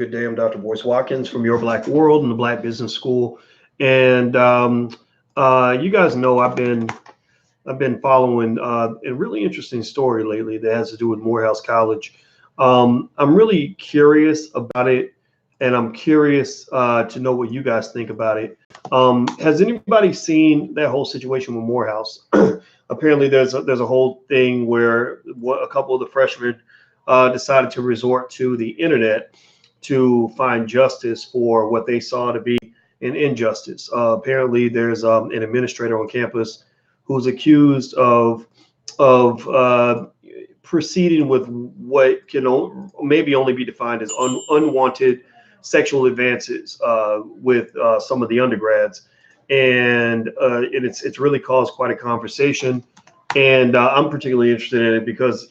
Good day. I'm Dr. Boyce Watkins from Your Black World and the Black Business School. And you guys know I've been following a really interesting story lately that has to do with Morehouse College. I'm really curious about it, and I'm curious to know what you guys think about it. Has anybody seen that whole situation with Morehouse? Apparently, there's a whole thing where a couple of the freshmen decided to resort to the internet to find justice for what they saw to be an injustice. Apparently, there's an administrator on campus who's accused of proceeding with what can maybe only be defined as unwanted sexual advances with some of the undergrads, and it's really caused quite a conversation. And I'm particularly interested in it because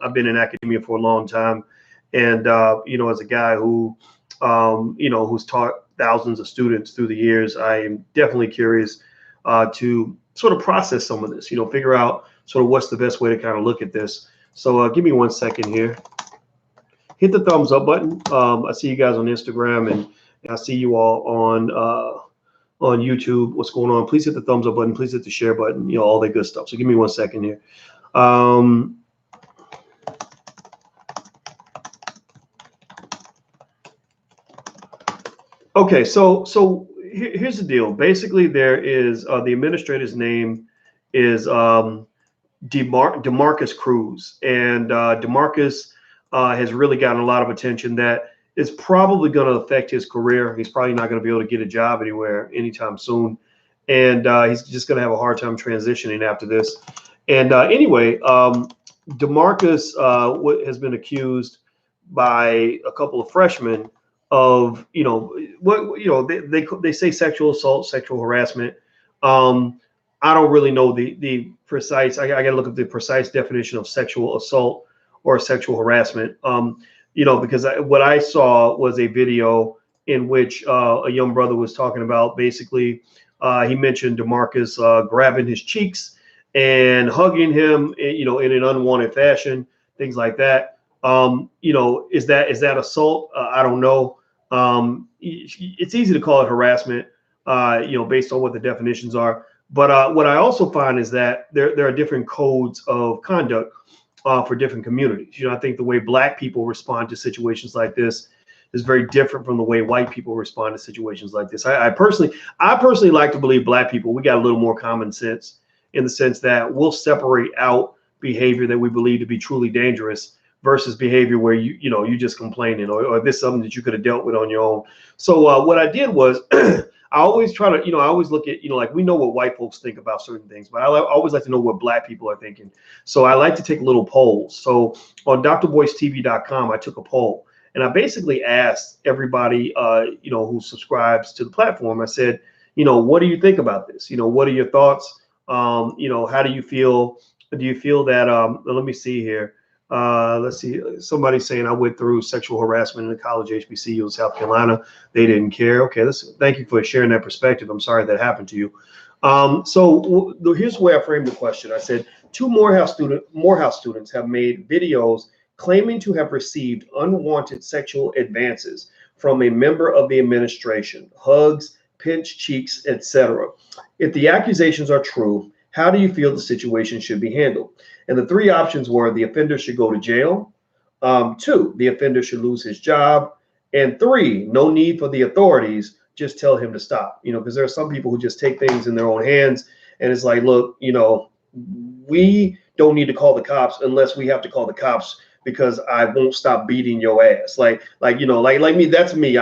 I've been in academia for a long time, and as a guy who who's taught thousands of students through the years, I am definitely curious to sort of process some of this, figure out sort of what's the best way to kind of look at this. So give me 1 second here. Hit the thumbs up button. I see you guys on Instagram, and I see you all on YouTube. What's going on? Please hit the thumbs up button. Please hit the share button. All that good stuff. So give me 1 second here. Okay, so here's the deal. Basically, there is the administrator's name is DeMarcus Crews, and DeMarcus has really gotten a lot of attention that is probably going to affect his career. He's probably not going to be able to get a job anywhere anytime soon, and he's just going to have a hard time transitioning after this. And anyway, DeMarcus has been accused by a couple of freshmen of they say sexual assault, sexual harassment. I don't really know the precise. I got to look up the precise definition of sexual assault or sexual harassment. Because what I saw was a video in which a young brother was talking about basically he mentioned DeMarcus grabbing his cheeks and hugging him, in an unwanted fashion, things like that. Is that assault? I don't know. It's easy to call it harassment, based on what the definitions are. But what I also find is that there are different codes of conduct for different communities. I think the way Black people respond to situations like this is very different from the way white people respond to situations like this. I personally like to believe Black people, we got a little more common sense, in the sense that we'll separate out behavior that we believe to be truly dangerous versus behavior where you just complaining or this is something that you could have dealt with on your own. So what I did was I always try to, I always look at, like we know what white folks think about certain things, but I always like to know what Black people are thinking. So I like to take little polls. So on drboycetv.com, I took a poll, and I basically asked everybody, who subscribes to the platform. I said, what do you think about this? What are your thoughts? How do you feel? Do you feel that, let me see here. Let's see, somebody's saying I went through sexual harassment in a college HBCU in South Carolina. They didn't care. Okay, thank you for sharing that perspective. I'm sorry that happened to you. So here's the way I framed the question. I said, 2 Morehouse students have made videos claiming to have received unwanted sexual advances from a member of the administration, hugs, pinched cheeks, etc. If the accusations are true, how do you feel the situation should be handled? And the 3 options were: the offender should go to jail, 2, the offender should lose his job, and 3, no need for the authorities, just tell him to stop. Because there are some people who just take things in their own hands, and it's like, look, we don't need to call the cops unless we have to call the cops because I won't stop beating your ass. Like me, that's me.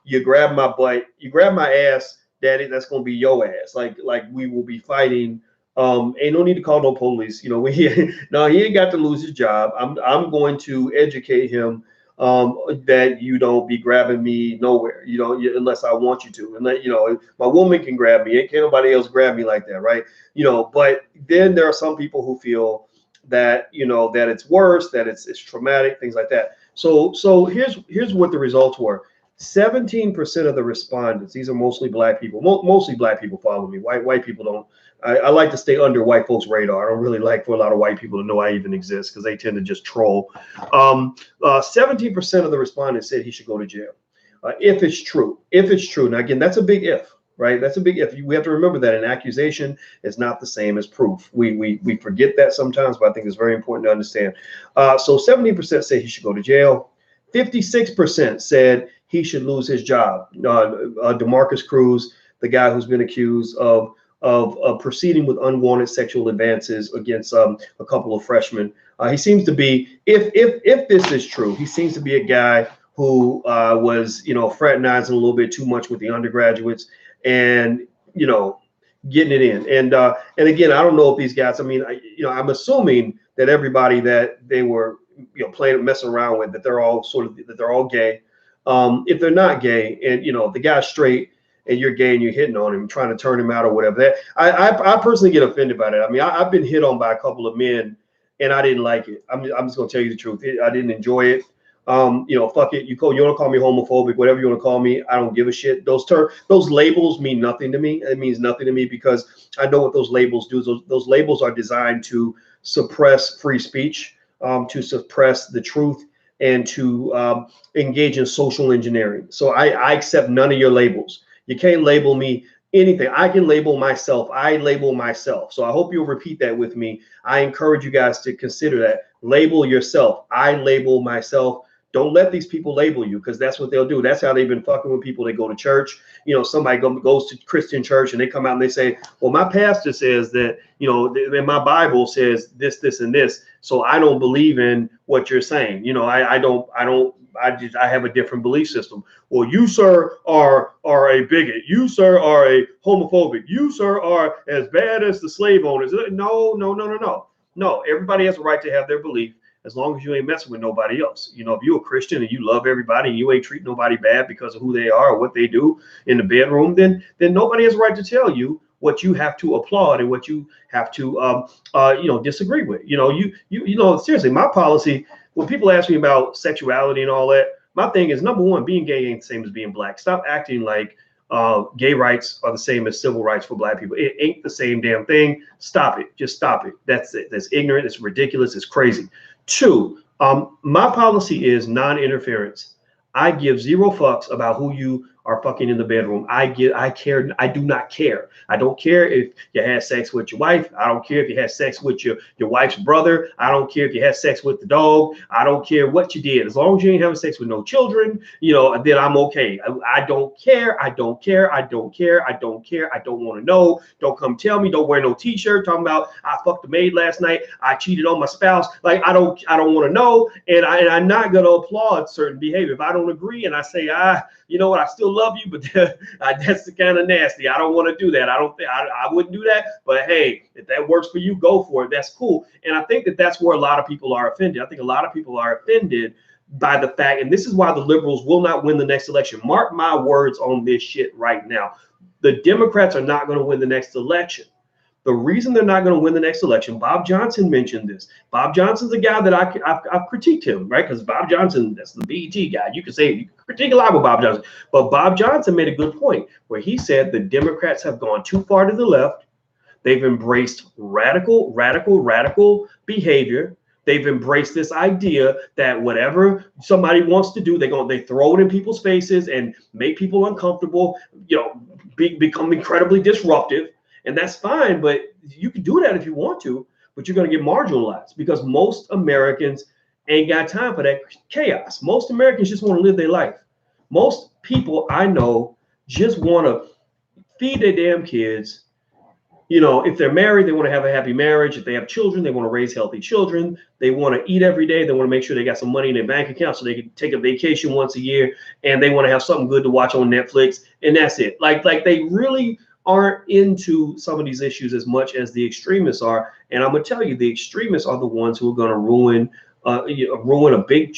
You grab my butt, you grab my ass, daddy, that's gonna be your ass. Like we will be fighting. Ain't no need to call no police. No, he ain't got to lose his job. I'm going to educate him that you don't be grabbing me nowhere, unless I want you to. And my woman can grab me. Can't nobody else grab me like that, right? But then there are some people who feel that that it's worse, that it's traumatic, things like that. So here's what the results were. 17% of the respondents, these are mostly Black people. Mostly Black people follow me. White people I like to stay under white folks' radar. I don't really like for a lot of white people to know I even exist because they tend to just troll. 17% of the respondents said he should go to jail. If it's true. Now, again, that's a big if, right? That's a big if. We have to remember that an accusation is not the same as proof. We forget that sometimes, but I think it's very important to understand. So 17% say he should go to jail. 56% said he should lose his job. DeMarcus Crews, the guy who's been accused of proceeding with unwanted sexual advances against a couple of freshmen. He seems to be, if this is true, he seems to be a guy who was, fraternizing a little bit too much with the undergraduates and, getting it in. And again, I don't know if these guys, I'm assuming that everybody that they were, playing, messing around with, that they're all gay. If they're not gay and, if the guy's straight and you're gay and you're hitting on him, trying to turn him out or whatever, I personally get offended by that. I've been hit on by a couple of men and I didn't like it. I'm just going to tell you the truth. I didn't enjoy it. Fuck it. You want to call me homophobic, whatever you want to call me. I don't give a shit. Those labels mean nothing to me. It means nothing to me because I know what those labels do. Those labels are designed to suppress free speech, to suppress the truth, and to engage in social engineering. So I accept none of your labels. You can't label me anything. I can label myself. I label myself. So I hope you'll repeat that with me. I encourage you guys to consider that. Label yourself. I label myself. Don't let these people label you because that's what they'll do. That's how they've been fucking with people. They go to church. Somebody goes to Christian church and they come out and they say, well, my pastor says that, and my Bible says this, this, and this. So I don't believe in what you're saying. I have a different belief system. Well, you, sir, are a bigot. You, sir, are a homophobic. You, sir, are as bad as the slave owners. No, everybody has a right to have their belief as long as you ain't messing with nobody else. If you're a Christian and you love everybody and you ain't treating nobody bad because of who they are or what they do in the bedroom, then nobody has a right to tell you what you have to applaud and what you have to disagree with. Seriously, my policy, when people ask me about sexuality and all that, my thing is, number one, being gay ain't the same as being black. Stop acting like gay rights are the same as civil rights for black people. It ain't the same damn thing. Stop it. Just stop it. That's it. That's ignorant. It's ridiculous. It's crazy. Two, my policy is non-interference. I give zero fucks about who you are fucking in the bedroom. I do not care. I don't care if you had sex with your wife. I don't care if you had sex with your wife's brother. I don't care if you had sex with the dog. I don't care what you did. As long as you ain't having sex with no children, then I'm okay. I don't care. I don't care. I don't care. I don't care. I don't want to know. Don't come tell me. Don't wear no t-shirt talking about I fucked the maid last night. I cheated on my spouse. Like I don't want to know. And I'm not going to applaud certain behavior. If I don't agree and I say, you know what, I still love you, but that's the kind of nasty. I don't want to do that. I don't think I wouldn't do that. But hey, if that works for you, go for it. That's cool. And I think that's where a lot of people are offended. I think a lot of people are offended by the fact, and this is why the liberals will not win the next election. Mark my words on this shit right now. The Democrats are not going to win the next election. The reason they're not going to win the next election, Bob Johnson mentioned this. Bob Johnson's a guy that I've critiqued him, right? Because Bob Johnson, that's the BET guy. You can critique a lot with Bob Johnson. But Bob Johnson made a good point where he said the Democrats have gone too far to the left. They've embraced radical behavior. They've embraced this idea that whatever somebody wants to do, they throw it in people's faces and make people uncomfortable, become incredibly disruptive. And that's fine, but you can do that if you want to, but you're going to get marginalized because most Americans ain't got time for that chaos. Most Americans just want to live their life. Most people I know just want to feed their damn kids. If they're married, they want to have a happy marriage. If they have children, they want to raise healthy children. They want to eat every day. They want to make sure they got some money in their bank account so they can take a vacation once a year. And they want to have something good to watch on Netflix. And that's it. Like they really aren't into some of these issues as much as the extremists are. And I'm going to tell you, the extremists are the ones who are going to ruin a big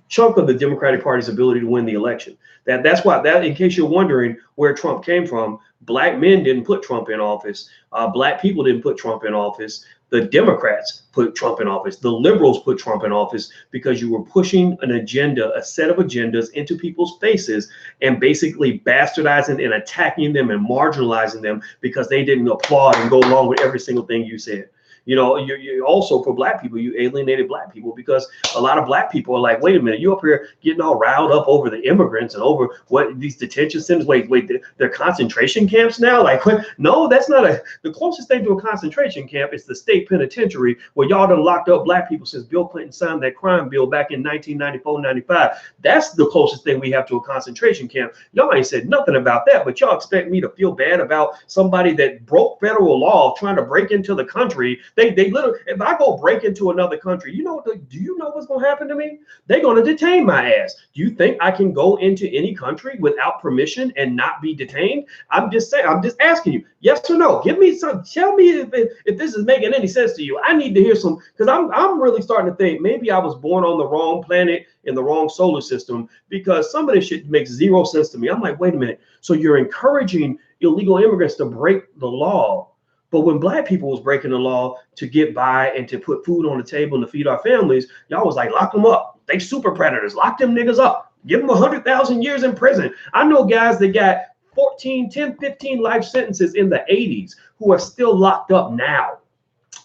chunk of the Democratic Party's ability to win the election. That's why, in case you're wondering where Trump came from, black men didn't put Trump in office. Black people didn't put Trump in office. The Democrats put Trump in office. The liberals put Trump in office because you were pushing an agenda, a set of agendas into people's faces and basically bastardizing and attacking them and marginalizing them because they didn't applaud and go along with every single thing you said. You know, you also, for black people, you alienated black people because a lot of black people are like, wait a minute, you up here getting all riled up over the immigrants and over what these detention centers. Wait, they're concentration camps now? Like, what? No, that's not the closest thing to a concentration camp is the state penitentiary where y'all done locked up black people since Bill Clinton signed that crime bill back in 1994, 95. That's the closest thing we have to a concentration camp. Y'all ain't said nothing about that, but y'all expect me to feel bad about somebody that broke federal law trying to break into the country. They literally, if I go break into another country, do you know what's going to happen to me? They're going to detain my ass. Do you think I can go into any country without permission and not be detained? I'm just saying, I'm just asking you, yes or no? Give me some, tell me if this is making any sense to you. I need to hear some, because I'm really starting to think maybe I was born on the wrong planet in the wrong solar system, because some of this shit makes zero sense to me. I'm like, wait a minute. So you're encouraging illegal immigrants to break the law. But when black people was breaking the law to get by and to put food on the table and to feed our families, y'all was like, lock them up. They super predators. Lock them niggas up. Give them 100,000 years in prison. I know guys that got 14, 10, 15 life sentences in the 80s who are still locked up now.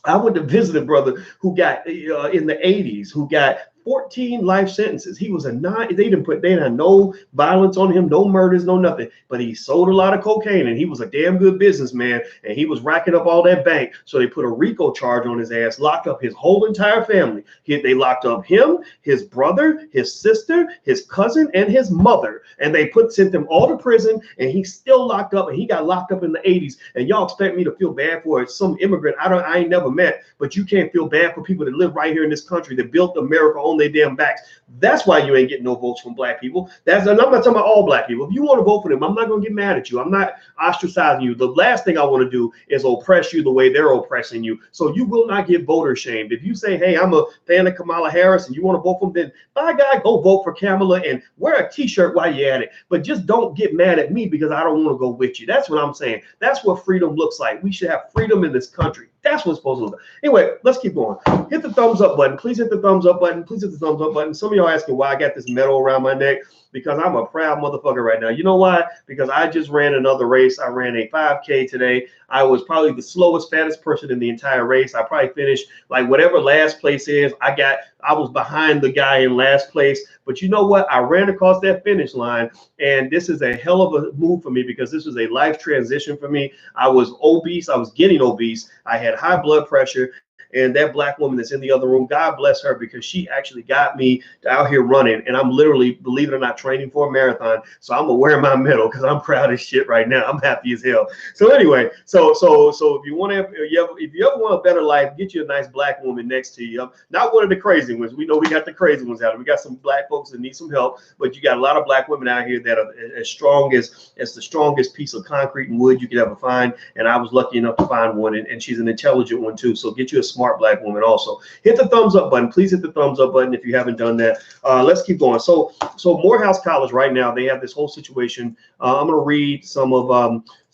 I went to visit a brother who got in the 80s, who got 14 life sentences. He was they had no violence on him, no murders, no nothing, but he sold a lot of cocaine and he was a damn good businessman and he was racking up all that bank. So they put a RICO charge on his ass, locked up his whole entire family. They locked up him, his brother, his sister, his cousin, and his mother. And they sent them all to prison, and he's still locked up, and he got locked up in the 80s. And y'all expect me to feel bad for some immigrant I ain't never met, but you can't feel bad for people that live right here in this country that built America on their damn backs. That's why you ain't getting no votes from black people. And I'm not talking about all black people. If you want to vote for them, I'm not going to get mad at you. I'm not ostracizing you. The last thing I want to do is oppress you the way they're oppressing you. So you will not get voter shamed. If you say, hey, I'm a fan of Kamala Harris and you want to vote for them, then by God, go vote for Kamala and wear a t-shirt while you're at it. But just don't get mad at me because I don't want to go with you. That's what I'm saying. That's what freedom looks like. We should have freedom in this country. That's what's supposed to look like. Anyway, let's keep going. Hit the thumbs up button. Please hit the thumbs up button. Please hit the thumbs up button. Some of y'all asking why I got this medal around my neck. Because I'm a proud motherfucker right now. You know why? Because I just ran another race. I ran a 5K today. I was probably the slowest, fattest person in the entire race. I probably finished like whatever last place is. I was behind the guy in last place. But you know what? I ran across that finish line. And this is a hell of a move for me because this was a life transition for me. I was obese. I was getting obese. I had high blood pressure. And that black woman that's in the other room, God bless her, because she actually got me out here running. And I'm literally, believe it or not, training for a marathon. So I'm gonna wear my medal because I'm proud as shit right now. I'm happy as hell. So anyway, so if you want to, if you ever want a better life, get you a nice black woman next to you. Not one of the crazy ones. We know we got the crazy ones out there. We got some black folks that need some help, but you got a lot of black women out here that are as strong as the strongest piece of concrete and wood you could ever find. And I was lucky enough to find one, and she's an intelligent one too. So get you a smart black woman also. Hit the thumbs up button. Please hit the thumbs up button if you haven't done that. Let's keep going. So Morehouse College right now, they have this whole situation. I'm going to read some of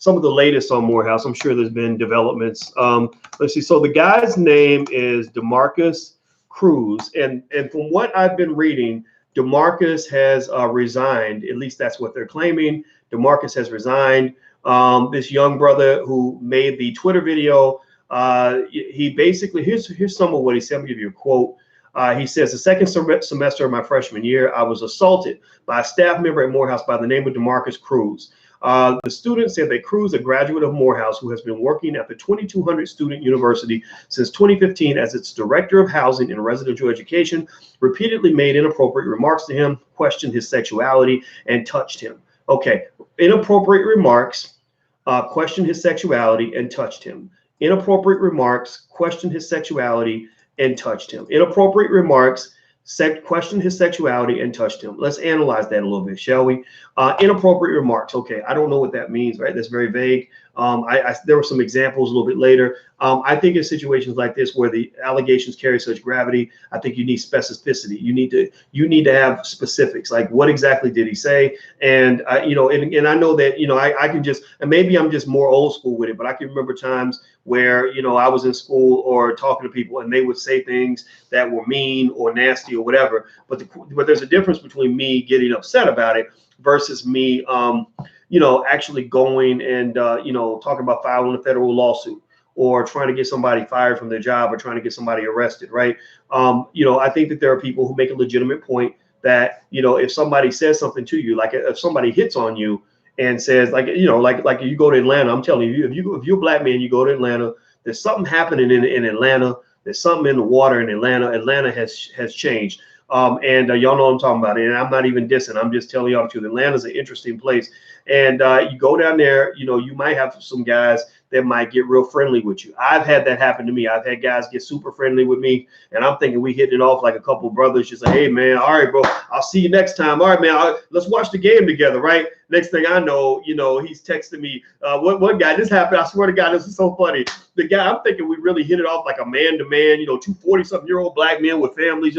the latest on Morehouse. I'm sure there's been developments. Let's see. So the guy's name is DeMarcus Crews, and from what I've been reading, DeMarcus has resigned. At least that's what they're claiming. DeMarcus has resigned. This young brother who made the Twitter video, he basically, here's some of what he said. I'm gonna give you a quote. He says, the second semester of my freshman year, I was assaulted by a staff member at Morehouse by the name of DeMarcus Crews. The student said that Crews, a graduate of Morehouse who has been working at the 2,200 student university since 2015 as its director of housing and residential education, repeatedly made inappropriate remarks to him, questioned his sexuality, and touched him. Okay, inappropriate remarks, questioned his sexuality, and touched him. Inappropriate remarks, questioned his sexuality, and touched him. Inappropriate remarks, questioned his sexuality, and touched him. Let's analyze that a little bit, shall we? Inappropriate remarks. Okay, I don't know what that means, right? That's very vague. There were some examples a little bit later. I think in situations like this where the allegations carry such gravity, I think you need specificity. You need to have specifics, like what exactly did he say? And and I know that I can just, and maybe I'm just more old school with it, but I can remember times where I was in school or talking to people and they would say things that were mean or nasty or whatever. But there's a difference between me getting upset about it versus me actually going and talking about filing a federal lawsuit or trying to get somebody fired from their job or trying to get somebody arrested, right? I think that there are people who make a legitimate point that if somebody says something to you, like if somebody hits on you and says, like you go to Atlanta, I'm telling you, if you're a black man, you go to Atlanta, there's something happening in Atlanta, there's something in the water in Atlanta. Atlanta has changed. And y'all know what I'm talking about. And I'm not even dissing. I'm just telling y'all the truth. Atlanta's an interesting place. And you go down there, you might have some guys that might get real friendly with you. I've had that happen to me. I've had guys get super friendly with me. And I'm thinking we hitting it off like a couple of brothers. Just like, hey, man, all right, bro, I'll see you next time. All right, man, let's watch the game together, right? Next thing I know, he's texting me. One guy, this happened. I swear to God, this is so funny. The guy, I'm thinking we really hit it off like a man-to-man, 240-something-year-old black men with families,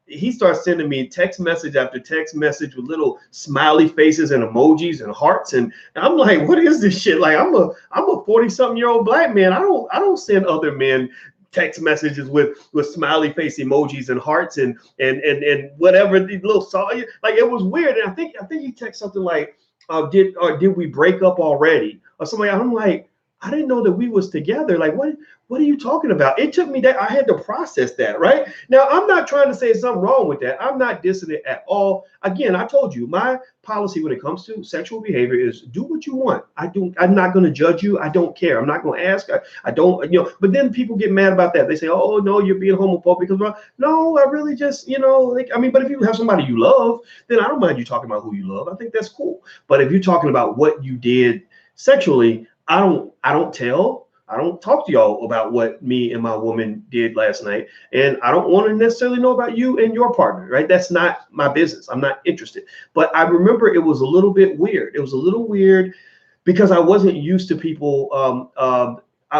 He starts sending me text message after text message with little smiley faces and emojis and hearts, and I'm like, what is this shit? Like, I'm a 40-something-year-old black man. I don't send other men text messages with smiley face emojis and hearts and whatever, these little song. Like, it was weird. And I think he texted something like, did we break up already or something? I'm like, I didn't know that we was together. Like, what are you talking about? It took me that I had to process that, right? Now, I'm not trying to say there's something wrong with that. I'm not dissing it at all. Again, I told you, my policy when it comes to sexual behavior is do what you want. I'm not going to judge you. I don't care. I'm not going to ask. I don't, but then people get mad about that. They say, oh, no, you're being homophobic. Because, no, I really just, but if you have somebody you love, then I don't mind you talking about who you love. I think that's cool. But if you're talking about what you did sexually, I don't talk to y'all about what me and my woman did last night. And I don't want to necessarily know about you and your partner, right? That's not my business. I'm not interested. But I remember it was a little bit weird. It was a little weird because I wasn't used to people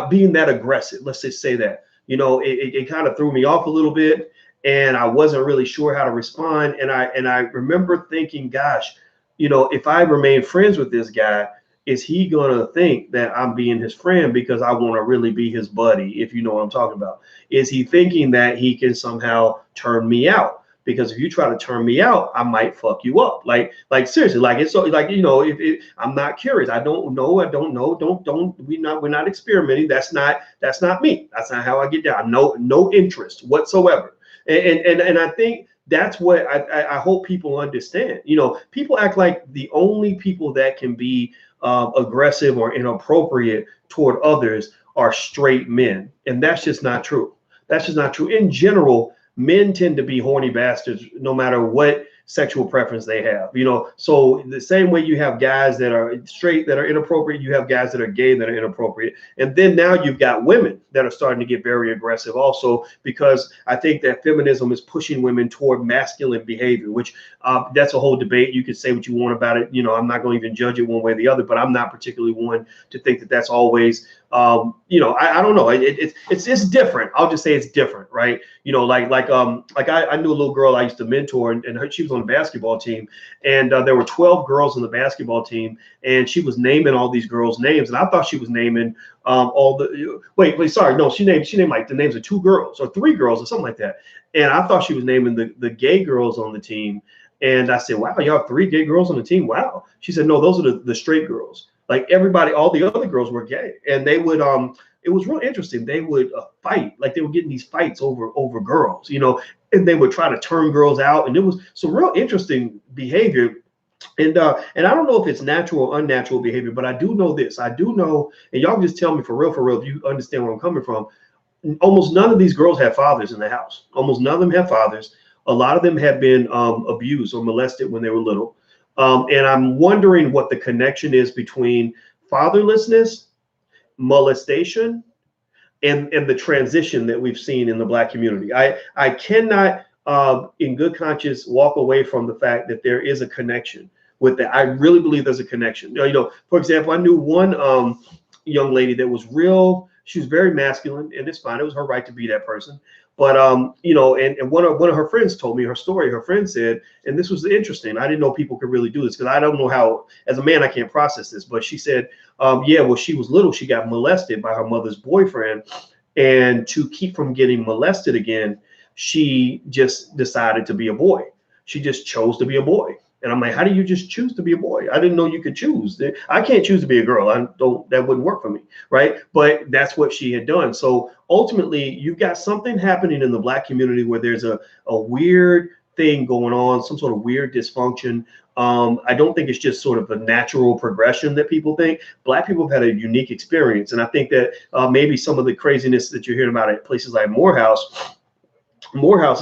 being that aggressive. Let's just say that, it kind of threw me off a little bit and I wasn't really sure how to respond. And I remember thinking, gosh, if I remain friends with this guy, is he going to think that I'm being his friend because I want to really be his buddy, if you know what I'm talking about? Is he thinking that he can somehow turn me out? Because if you try to turn me out, I might fuck you up. Like seriously, like it's so like, if I'm not curious, I don't know. We're not experimenting. That's not me. That's not how I get down. No interest whatsoever. And I think that's what I hope people understand. People act like the only people that can be aggressive or inappropriate toward others are straight men. And that's just not true. That's just not true. In general, men tend to be horny bastards no matter what sexual preference they have. So the same way you have guys that are straight that are inappropriate, you have guys that are gay that are inappropriate. And then now you've got women that are starting to get very aggressive also, because I think that feminism is pushing women toward masculine behavior, which that's a whole debate. You can say what you want about it. I'm not going to even judge it one way or the other, but I'm not particularly one to think that that's always I don't know. It's different. I'll just say it's different, right? I knew a little girl I used to mentor, and she was on the basketball team, and there were 12 girls on the basketball team, and she was naming all these girls' names, and I thought she was naming all the. Wait, sorry, no, she named like the names of 2 girls or 3 girls or something like that, and I thought she was naming the gay girls on the team, and I said, wow, you have 3 gay girls on the team? Wow. She said, no, those are the straight girls. Like everybody, all the other girls were gay, and they would it was real interesting. They would fight, like they were getting these fights over girls, and they would try to turn girls out, and it was some real interesting behavior. And I don't know if it's natural or unnatural behavior, but I do know this. I do know, and y'all can just tell me for real if you understand where I'm coming from. Almost none of these girls have fathers in the house. Almost none of them have fathers. A lot of them have been abused or molested when they were little. And I'm wondering what the connection is between fatherlessness, molestation, and the transition that we've seen in the Black community. I cannot, in good conscience, walk away from the fact that there is a connection with that. I really believe there's a connection. For example, I knew one young lady that was real. She was very masculine, and it's fine. It was her right to be that person. But you know, and one of her friends told me her story. Her friend said, and this was interesting. I didn't know people could really do this because I don't know how, as a man, I can't process this. But she said, yeah, well, she was little. She got molested by her mother's boyfriend, and to keep from getting molested again, she just decided to be a boy. She just chose to be a boy. And I'm like, how do you just choose to be a boy? I didn't know you could choose. I can't choose to be a girl. I don't, that wouldn't work for me. Right. But that's what she had done. So ultimately, you've got something happening in the Black community where there's a weird thing going on, some sort of weird dysfunction. I don't think it's just sort of a natural progression that people think. Black people have had a unique experience. And I think that maybe some of the craziness that you're hearing about at places like Morehouse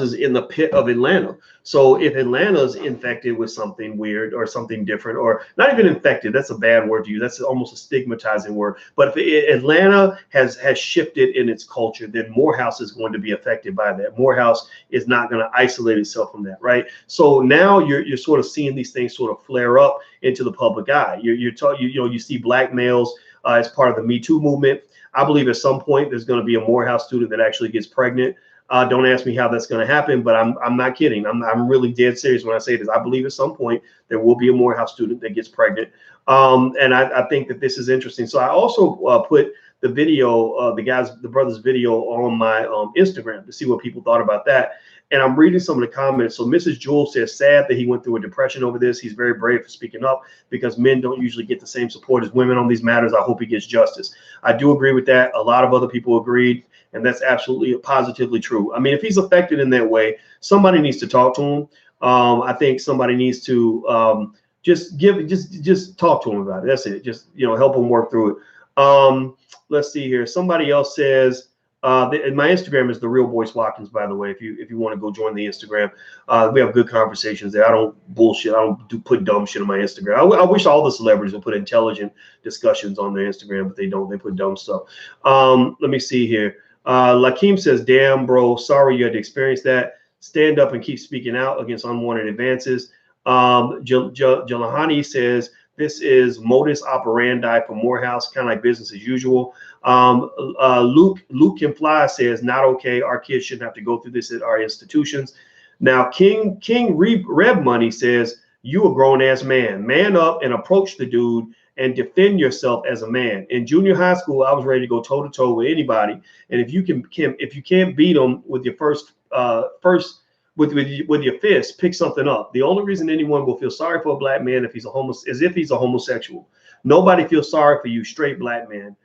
is in the pit of Atlanta. So if Atlanta's infected with something weird or something different, or not even infected, that's a bad word to use. That's almost a stigmatizing word. But if Atlanta has shifted in its culture, then Morehouse is going to be affected by that. Morehouse is not going to isolate itself from that, right? So now you're sort of seeing these things sort of flare up into the public eye. You see Black males as part of the Me Too movement. I believe at some point there's going to be a Morehouse student that actually gets pregnant. Don't ask me how that's going to happen, but I'm not kidding. I'm really dead serious when I say this. I believe at some point there will be a Morehouse student that gets pregnant, and I think that this is interesting. So I also put the video, the brothers' video on my Instagram to see what people thought about that. And I'm reading some of the comments. So Mrs. Jewell says, sad that he went through a depression over this. He's very brave for speaking up because men don't usually get the same support as women on these matters. I hope he gets justice. I do agree with that. A lot of other people agreed. And that's absolutely positively true. I mean, if he's affected in that way, somebody needs to talk to him. I think somebody needs to just talk to him about it. That's it. Just, help him work through it. Let's see here. Somebody else says, and my Instagram is The Real Boyce Watkins, by the way, if you want to go join the Instagram. We have good conversations there. I don't bullshit. I don't put dumb shit on my Instagram. I wish all the celebrities would put intelligent discussions on their Instagram, but they don't. They put dumb stuff. Let me see here. Lakeem says, damn, bro, sorry you had to experience that. Stand up and keep speaking out against unwanted advances. Jalahani says, this is modus operandi for Morehouse, kind of like business as usual. Luke Can Fly says, not okay. Our kids shouldn't have to go through this at our institutions. Now, King Reb Money says, you a grown-ass man. Man up and approach the dude and defend yourself as a man. In junior high school, I was ready to go toe-to-toe with anybody. And if you can't beat them with your with your fist, pick something up. The only reason anyone will feel sorry for a Black man is if he's a homosexual. Nobody feels sorry for you, straight Black man.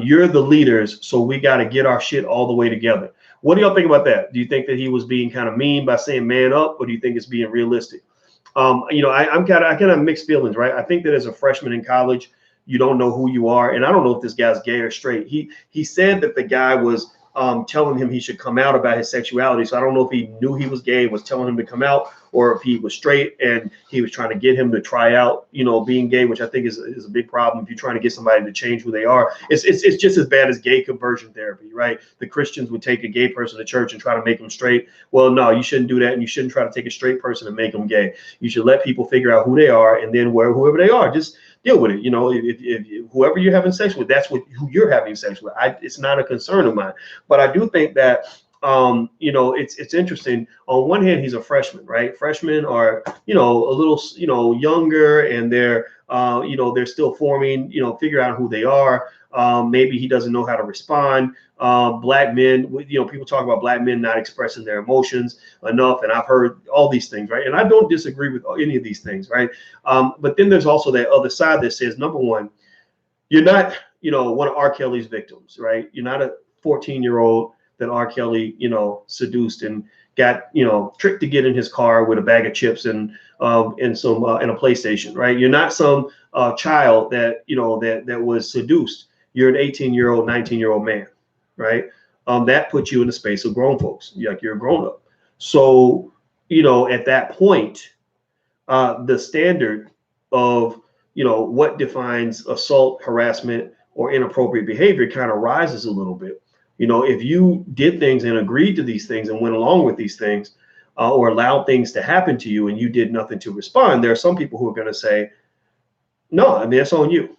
You're the leaders, so we got to get our shit all the way together. What do y'all think about that? Do you think that he was being kind of mean by saying man up, or do you think it's being realistic? I kind of mixed feelings, right? I think that as a freshman in college, you don't know who you are, and I don't know if this guy's gay or straight. He said that the guy was telling him he should come out about his sexuality. So I don't know if he knew he was gay, was telling him to come out, or if he was straight and he was trying to get him to try out, being gay, which I think is a big problem. If you're trying to get somebody to change who they are, it's just as bad as gay conversion therapy, right? The Christians would take a gay person to church and try to make them straight. Well, no, you shouldn't do that. And you shouldn't try to take a straight person and make them gay. You should let people figure out who they are, and then whoever they are, just deal with it. If whoever you're having sex with, that's who you're having sex with. It's not a concern of mine. But I do think that it's interesting. On one hand, he's a freshman, right? Freshmen are, a little, younger, and they're still forming, figure out who they are. Maybe he doesn't know how to respond. Black men, people talk about Black men not expressing their emotions enough. And I've heard all these things, right? And I don't disagree with any of these things, right? But then there's also that other side that says, number one, you're not, one of R. Kelly's victims, right? You're not a 14-year-old that R. Kelly, seduced and got, tricked to get in his car with a bag of chips and a PlayStation, right? You're not some child that, that was seduced. You're an 18-year-old, 19-year-old man, right? That puts you in the space of grown folks. You're a grown up. So, at that point, the standard of, what defines assault, harassment, or inappropriate behavior kind of rises a little bit. If you did things and agreed to these things and went along with these things, or allowed things to happen to you and you did nothing to respond, there are some people who are going to say, no, I mean, that's on you.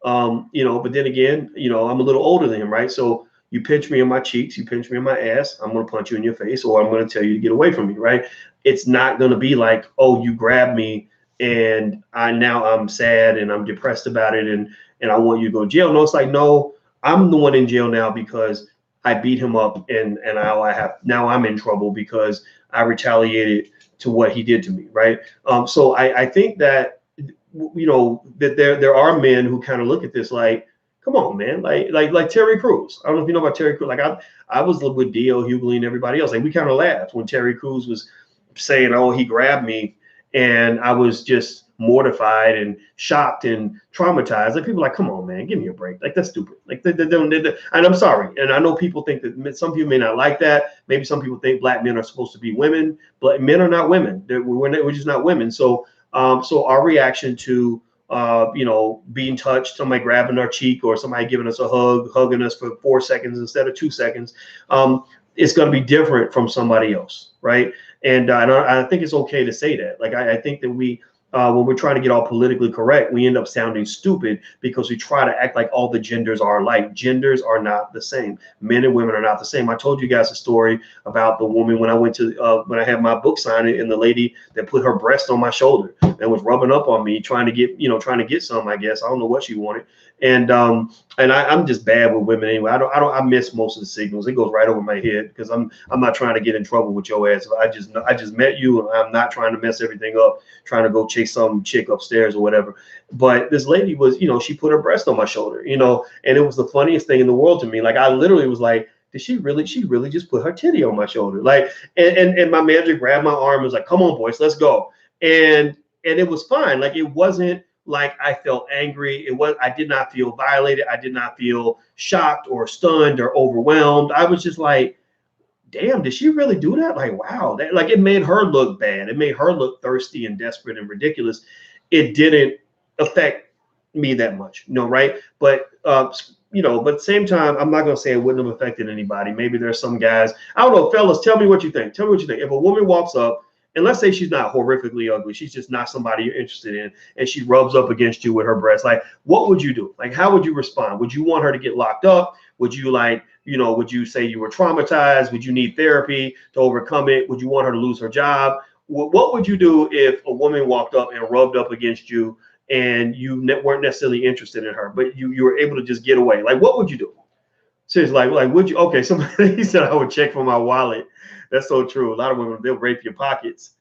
You know, but then again, you know, I'm a little older than him, right? So you pinch me in my cheeks, you pinch me in my ass, I'm gonna punch you in your face, or I'm gonna tell you to get away from me, right? It's not gonna be like, oh, you grabbed me and I'm sad and I'm depressed about it and I want you to go to jail. No, it's like, no, I'm the one in jail now because I beat him up and now I'm in trouble because I retaliated to what he did to me, right? So I think that, you know, that there are men who kind of look at this like, come on, man, like Terry Crews. I don't know if you know about Terry Crews. Like I was with D.L. Hughley and everybody else. Like we kind of laughed when Terry Crews was saying, "Oh, he grabbed me," and I was just mortified and shocked and traumatized. Like people are like, come on, man, give me a break. Like that's stupid. Like they don't. And I'm sorry. And I know people think that some people may not like that. Maybe some people think black men are supposed to be women, but men are not women. We're just not women. So so our reaction to you know, being touched, somebody grabbing our cheek or somebody giving us a hug, hugging us for 4 seconds instead of 2 seconds, it's going to be different from somebody else, right? And I think it's okay to say that. Like I think that when we're trying to get all politically correct, we end up sounding stupid because we try to act like all the genders are alike. Genders are not the same. Men and women are not the same. I told you guys a story about the woman when I went to when I had my book signed and the lady that put her breast on my shoulder and was rubbing up on me, trying to get some. I guess I don't know what she wanted. And I'm just bad with women anyway. I miss most of the signals. It goes right over my head because I'm not trying to get in trouble with your ass. I just met you and I'm not trying to mess everything up, trying to go chase some chick upstairs or whatever. But this lady was, you know, she put her breast on my shoulder, you know, and it was the funniest thing in the world to me. Like I literally was like, did she really just put her titty on my shoulder? Like, and my manager grabbed my arm and was like, come on, Boyce, let's go. And it was fine. Like it wasn't like I felt angry. I did not feel violated. I did not feel shocked or stunned or overwhelmed. I was just like, damn, did she really do that? Like, wow. Like it made her look bad. It made her look thirsty and desperate and ridiculous. It didn't affect me that much, you know, right? But you know, but at the same time, I'm not gonna say it wouldn't have affected anybody. Maybe there's some guys. I don't know, fellas, tell me what you think. Tell me what you think. If a woman walks up, and let's say she's not horrifically ugly, she's just not somebody you're interested in, and she rubs up against you with her breast, like, what would you do? Like, how would you respond? Would you want her to get locked up? Would you like, you know, would you say you were traumatized? Would you need therapy to overcome it? Would you want her to lose her job? What would you do if a woman walked up and rubbed up against you and you weren't necessarily interested in her, but you were able to just get away? Like, what would you do? Seriously, like would you? Okay, somebody said I would check for my wallet. That's so true. A lot of women, they'll rape your pockets.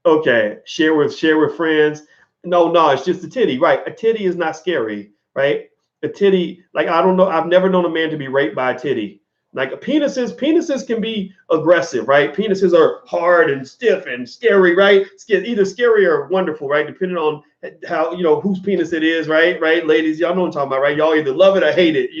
Okay, share with friends. No, it's just a titty, right? A titty is not scary, right? A titty, like I don't know, I've never known a man to be raped by a titty. Like penises can be aggressive, right? Penises are hard and stiff and scary, right? Either scary or wonderful, right? Depending on how, you know, whose penis it is, right? Right, ladies, y'all know what I'm talking about, right? Y'all either love it or hate it.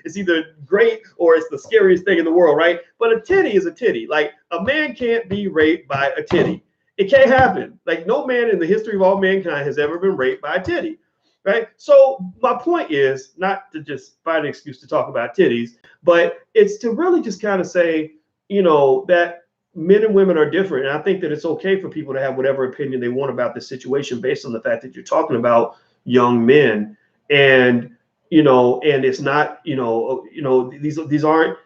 It's either great or it's the scariest thing in the world, right? But a titty is a titty. Like a man can't be raped by a titty. It can't happen. Like no man in the history of all mankind has ever been raped by a titty, right? So my point is not to just find an excuse to talk about titties, but it's to really just kind of say, you know, that men and women are different. And I think that it's okay for people to have whatever opinion they want about the situation based on the fact that you're talking about young men. And, you know, and it's not, these aren't,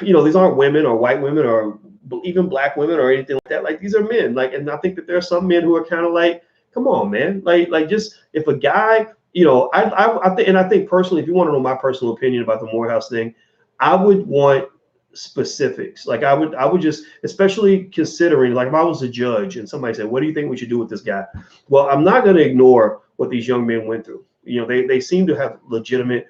these aren't women or white women or even black women or anything like that. Like these are men. Like, and I think that there are some men who are kind of like, come on, man. Like just if a guy, you know, I think personally, if you want to know my personal opinion about the Morehouse thing, I would want specifics. Like I would just, especially considering, like if I was a judge and somebody said, what do you think we should do with this guy? Well, I'm not going to ignore what these young men went through. You know, they seem to have legitimate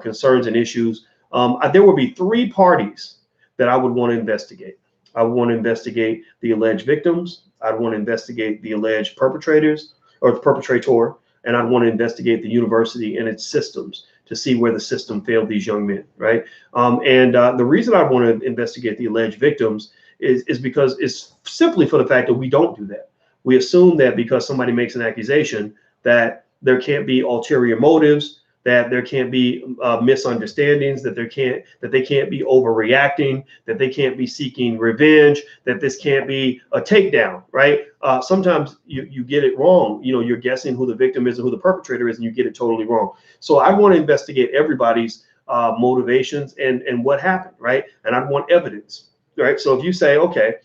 concerns and issues. There would be 3 parties that I would want to investigate. I would want to investigate the alleged victims. I'd want to investigate the alleged perpetrators or the perpetrator, and I'd want to investigate the university and its systems to see where the system failed these young men, right? The reason I want to investigate the alleged victims is because it's simply for the fact that we don't do that. We assume that because somebody makes an accusation that there can't be ulterior motives, that there can't be misunderstandings, that they can't be overreacting, that they can't be seeking revenge, that this can't be a takedown, right? Sometimes you get it wrong. You're guessing who the victim is and who the perpetrator is, and you get it totally wrong. So I want to investigate everybody's motivations and what happened, right? And I want evidence, right? So if you say, okay,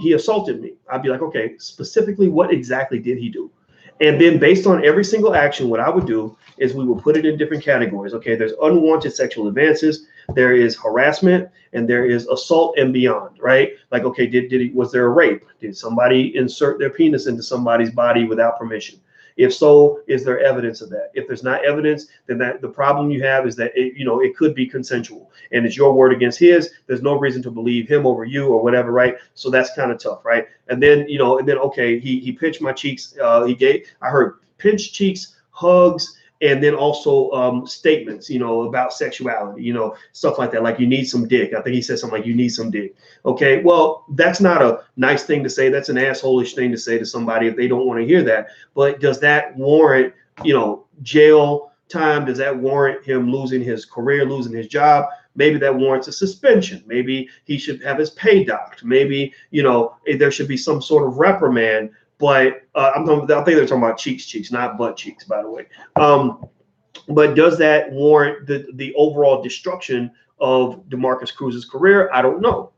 he assaulted me, I'd be like, okay, specifically, what exactly did he do? And then based on every single action, what I would do is we will put it in different categories. Okay, there's unwanted sexual advances, there is harassment, and there is assault and beyond, right? Like, okay, was there a rape? Did somebody insert their penis into somebody's body without permission? If so, is there evidence of that? If there's not evidence, then the problem you have is that it could be consensual, and it's your word against his. There's no reason to believe him over you or whatever, right? So that's kind of tough, right? And then okay, he pinched my cheeks. I heard pinched cheeks, hugs, and then also statements, about sexuality, stuff like that. Like, you need some dick. I think he said something like, you need some dick. Okay, well, that's not a nice thing to say. That's an asshole-ish thing to say to somebody if they don't want to hear that. But does that warrant, jail time? Does that warrant him losing his career, losing his job? Maybe that warrants a suspension. Maybe he should have his pay docked. Maybe, there should be some sort of reprimand. But I think they're talking about cheeks, not butt cheeks, by the way. But does that warrant the overall destruction of DeMarcus Crews's career? I don't know.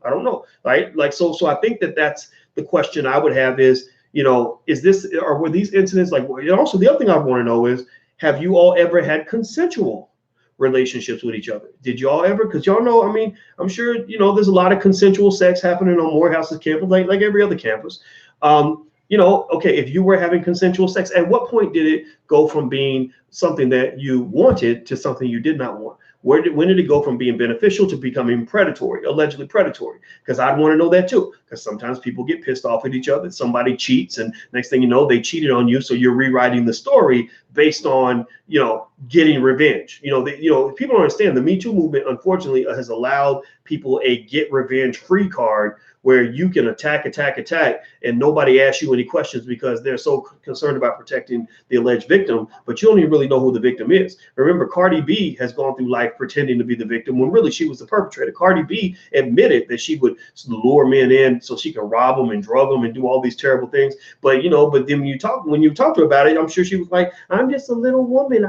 Right? Like, so I think that's the question I would have is, were these incidents like? And also, the other thing I want to know is, have you all ever had consensual relationships with each other? Did y'all ever? Because y'all know, I'm sure there's a lot of consensual sex happening on Morehouse's campus, like every other campus. Okay, if you were having consensual sex, at what point did it go from being something that you wanted to something you did not want? When did it go from being beneficial to becoming predatory, allegedly predatory? Because I'd want to know that too. Because sometimes people get pissed off at each other. Somebody cheats, and next thing you know, they cheated on you. So you're rewriting the story based on getting revenge. People don't understand the Me Too movement. Unfortunately, has allowed people a get revenge free card, where you can attack, and nobody asks you any questions because they're so concerned about protecting the alleged victim, but you don't even really know who the victim is. Remember, Cardi B has gone through life pretending to be the victim when really she was the perpetrator. Cardi B admitted that she would lure men in so she could rob them and drug them and do all these terrible things. But then when you talk to her about it, I'm sure she was like, I'm just a little woman.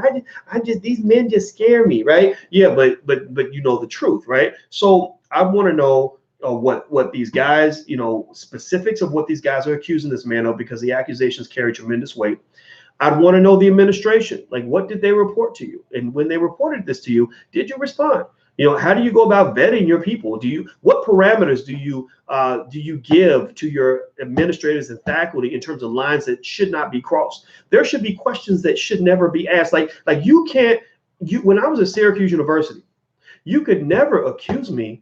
These men just scare me, right? Yeah, but the truth, right? So I want to know what these guys, specifics of what these guys are accusing this man of, because the accusations carry tremendous weight. I'd want to know the administration, like, what did they report to you? And when they reported this to you, did you respond? How do you go about vetting your people? What parameters do you give to your administrators and faculty in terms of lines that should not be crossed? There should be questions that should never be asked. Like when I was at Syracuse University, you could never accuse me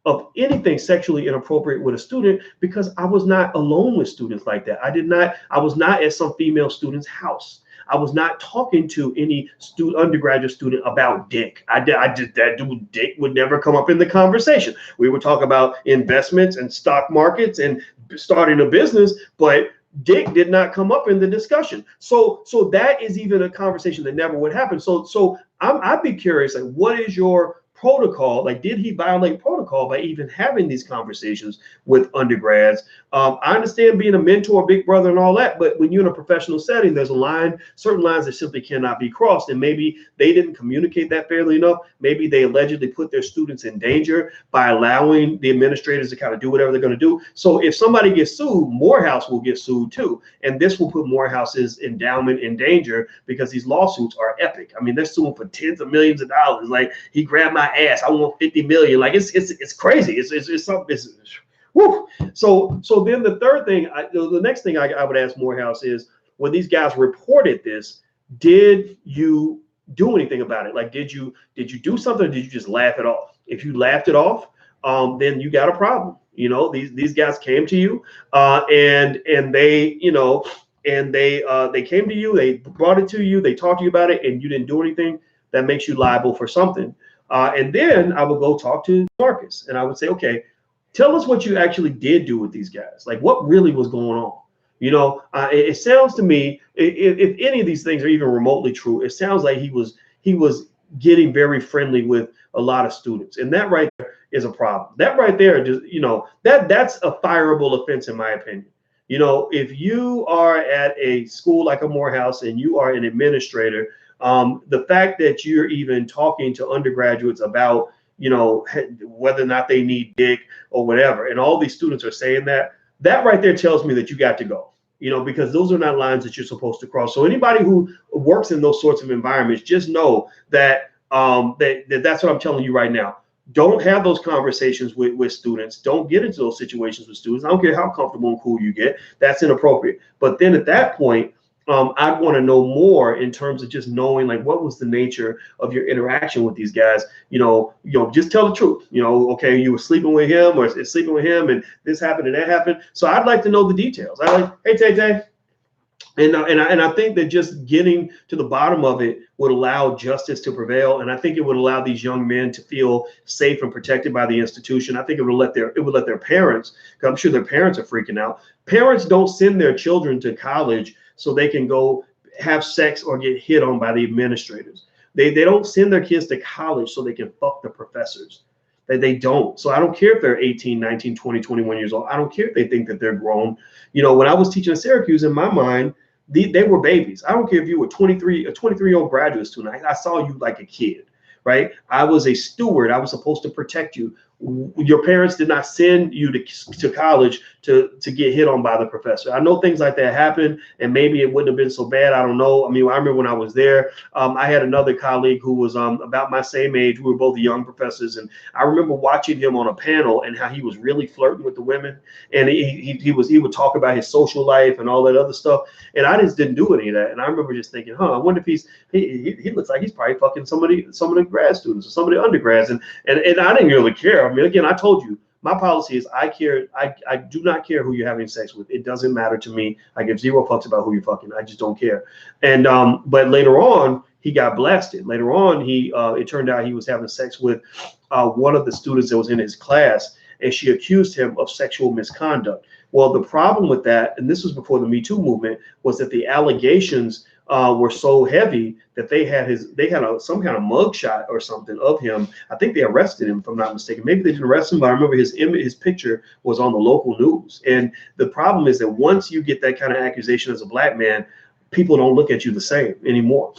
of anything sexually inappropriate with a student, because I was not alone with students like that. I was not at some female student's house. I was not talking to any undergraduate student about dick. That dick would never come up in the conversation. We would talk about investments and stock markets and starting a business, but dick did not come up in the discussion. So that is even a conversation that never would happen. So I'd be curious, like, what is your protocol? Like, did he violate protocol by even having these conversations with undergrads? I understand being a mentor, big brother, and all that, but when you're in a professional setting, there's certain lines that simply cannot be crossed. And maybe they didn't communicate that fairly enough. Maybe they allegedly put their students in danger by allowing the administrators to kind of do whatever they're going to do. So if somebody gets sued, Morehouse will get sued too. And this will put Morehouse's endowment in danger, because these lawsuits are epic. They're suing for tens of millions of dollars. Like, he grabbed my ass, I want 50 million. Like, it's crazy. It's something. Woo. So then the third thing, the next thing I would ask Morehouse is, when these guys reported this, did you do anything about it? Like, did you do something, or did you just laugh it off? If you laughed it off, then you got a problem. These guys came to you, and they they came to you, they brought it to you, they talked to you about it, and you didn't do anything. That makes you liable for something. And then I would go talk to Marcus, and I would say, okay, tell us what you actually did do with these guys. Like, what really was going on? It sounds to me, if any of these things are even remotely true, it sounds like he was he was getting very friendly with a lot of students, and that right there is a problem. That right there, just that's a fireable offense in my opinion. If you are at a school like a Morehouse and you are an administrator, the fact that you're even talking to undergraduates about whether or not they need dick or whatever, and all these students are saying that right there tells me that you got to go. Because those are not lines that you're supposed to cross. So anybody who works in those sorts of environments, just know that that's what I'm telling you right now. Don't have those conversations with students. Don't get into those situations with students. I don't care how comfortable and cool you get. That's inappropriate. But then at that point, I'd want to know more in terms of just knowing, like, what was the nature of your interaction with these guys. Just tell the truth. Okay, you were sleeping with him or sleeping with him, and this happened and that happened. So I'd like to know the details. I like, hey, Tay. And I think that just getting to the bottom of it would allow justice to prevail, and I think it would allow these young men to feel safe and protected by the institution. I think it would let their parents, because I'm sure their parents are freaking out. Parents don't send their children to college so they can go have sex or get hit on by the administrators. They don't send their kids to college so they can fuck the professors. They don't. So I don't care if they're 18, 19, 20, 21 years old. I don't care if they think that they're grown. When I was teaching at Syracuse, in my mind, they were babies. I don't care if you were a 23-year-old graduate student. I saw you like a kid, right? I was a steward. I was supposed to protect you. Your parents did not send you to college to get hit on by the professor. I know things like that happen, and maybe it wouldn't have been so bad. I don't know. I mean, I remember when I was there, I had another colleague who was about my same age. We were both young professors, and I remember watching him on a panel and how he was really flirting with the women, and he would talk about his social life and all that other stuff, and I just didn't do any of that. And I remember just thinking, I wonder if he looks like he's probably fucking some of the grad students or some of the undergrads, and I didn't really care. I mean, again, I told you, my policy is I do not care who you're having sex with. It doesn't matter to me. I give zero fucks about who you're fucking. I just don't care. And but later on, he got blasted. Later on, it turned out he was having sex with one of the students that was in his class, and she accused him of sexual misconduct. Well, the problem with that, and this was before the Me Too movement, was that the allegations were so heavy that they had some kind of mugshot or something of him. I think they arrested him, if I'm not mistaken. Maybe they didn't arrest him, but I remember his picture was on the local news. And the problem is that once you get that kind of accusation as a black man, people don't look at you the same anymore.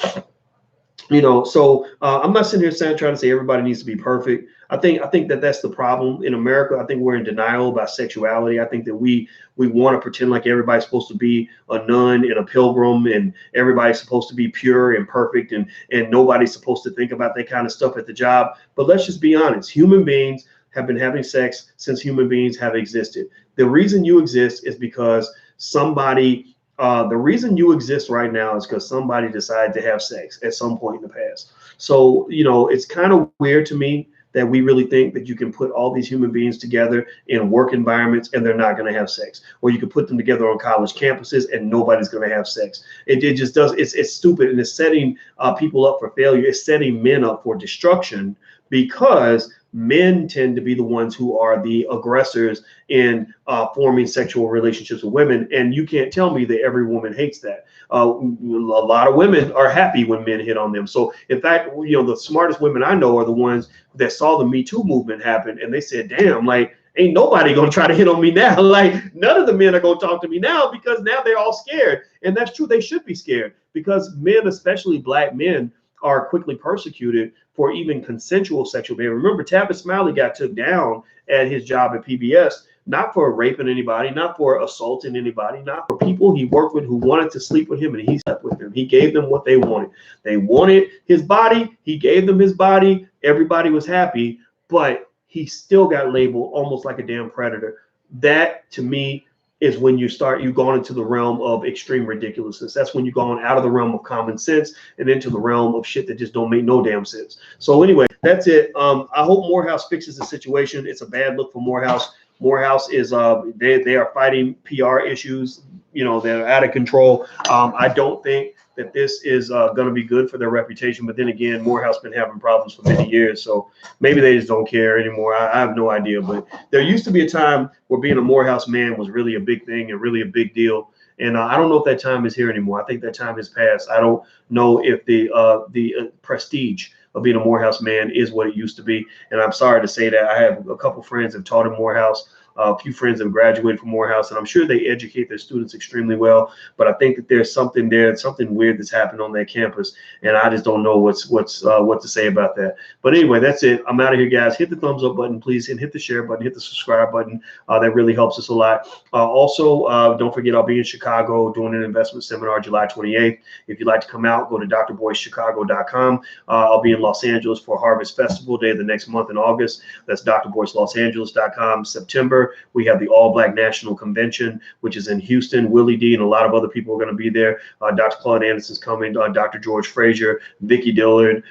So I'm not sitting here trying to say everybody needs to be perfect. I think that that's the problem in America. I think we're in denial about sexuality. I think that we want to pretend like everybody's supposed to be a nun and a pilgrim, and everybody's supposed to be pure and perfect, and nobody's supposed to think about that kind of stuff at the job. But let's just be honest. Human beings have been having sex since human beings have existed. The reason you exist is because the reason you exist right now is because somebody decided to have sex at some point in the past. So, it's kind of weird to me that we really think that you can put all these human beings together in work environments and they're not going to have sex, or you can put them together on college campuses and nobody's going to have sex. It just does. It's stupid, and it's setting people up for failure. It's setting men up for destruction, because men tend to be the ones who are the aggressors in forming sexual relationships with women. And you can't tell me that every woman hates that. A lot of women are happy when men hit on them. So in fact, the smartest women I know are the ones that saw the Me Too movement happen, and they said, damn, like, ain't nobody gonna try to hit on me now. Like, none of the men are gonna talk to me now, because now they're all scared. And that's true. They should be scared, because men, especially black men, are quickly persecuted for even consensual sexual behavior. Remember, Tabitha Smiley got took down at his job at PBS, not for raping anybody, not for assaulting anybody, not for people he worked with who wanted to sleep with him, and he slept with them. He gave them what they wanted. They wanted his body. He gave them his body. Everybody was happy, but he still got labeled almost like a damn predator. That, to me, is when you've gone into the realm of extreme ridiculousness. That's when you've gone out of the realm of common sense and into the realm of shit that just don't make no damn sense. So anyway, that's it. I hope Morehouse fixes the situation. It's a bad look for Morehouse. Morehouse is they are fighting PR issues, that are out of control. I don't think that this is going to be good for their reputation. But then again, Morehouse been having problems for many years, so maybe they just don't care anymore. I have no idea. But there used to be a time where being a Morehouse man was really a big thing and really a big deal. And I don't know if that time is here anymore. I think that time has passed. I don't know if the prestige of being a Morehouse man is what it used to be. And I'm sorry to say that. I have a couple friends have taught at Morehouse. A few friends have graduated from Morehouse, and I'm sure they educate their students extremely well. But I think that there's something there, something weird that's happened on that campus, and I just don't know what to say about that. But anyway, that's it. I'm out of here, guys. Hit the thumbs up button, please, and hit the share button, hit the subscribe button. That really helps us a lot. Also, don't forget, I'll be in Chicago doing an investment seminar July 28th. If you'd like to come out, go to drboycechicago.com. I'll be in Los Angeles for Harvest Festival Day the next month in August. That's drboycelosangeles.com. September, we have the All Black National Convention, which is in Houston. Willie D and a lot of other people are going to be there. Dr. Claude Anderson's coming, Dr. George Frazier, Vicki Dillard,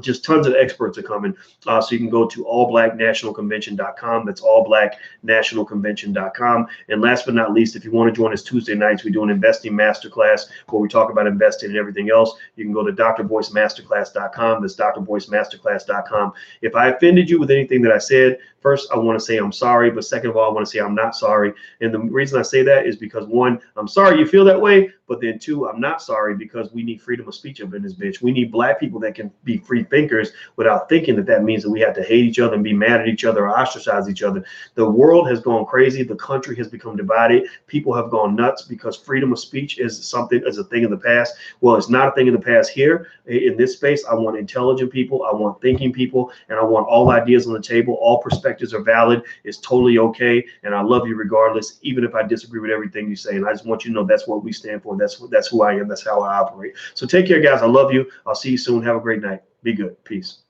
just tons of experts are coming. So you can go to allblacknationalconvention.com. That's allblacknationalconvention.com. And last but not least, if you want to join us Tuesday nights, we do an investing masterclass where we talk about investing and everything else. You can go to drboycemasterclass.com. That's drboycemasterclass.com. If I offended you with anything that I said, first, I want to say I'm sorry, but second of all, I want to say I'm not sorry. And the reason I say that is because, one, I'm sorry you feel that way, but then two, I'm not sorry because we need freedom of speech up in this bitch. We need black people that can be free thinkers without thinking that that means that we have to hate each other and be mad at each other or ostracize each other. The world has gone crazy. The country has become divided. People have gone nuts because freedom of speech is a thing of the past. Well, it's not a thing of the past here. In this space, I want intelligent people. I want thinking people, and I want all ideas on the table. All perspectives are valid. It's totally okay. And I love you regardless, even if I disagree with everything you say. And I just want you to know that's what we stand for. That's who I am. That's how I operate. So take care, guys. I love you. I'll see you soon. Have a great night. Be good. Peace.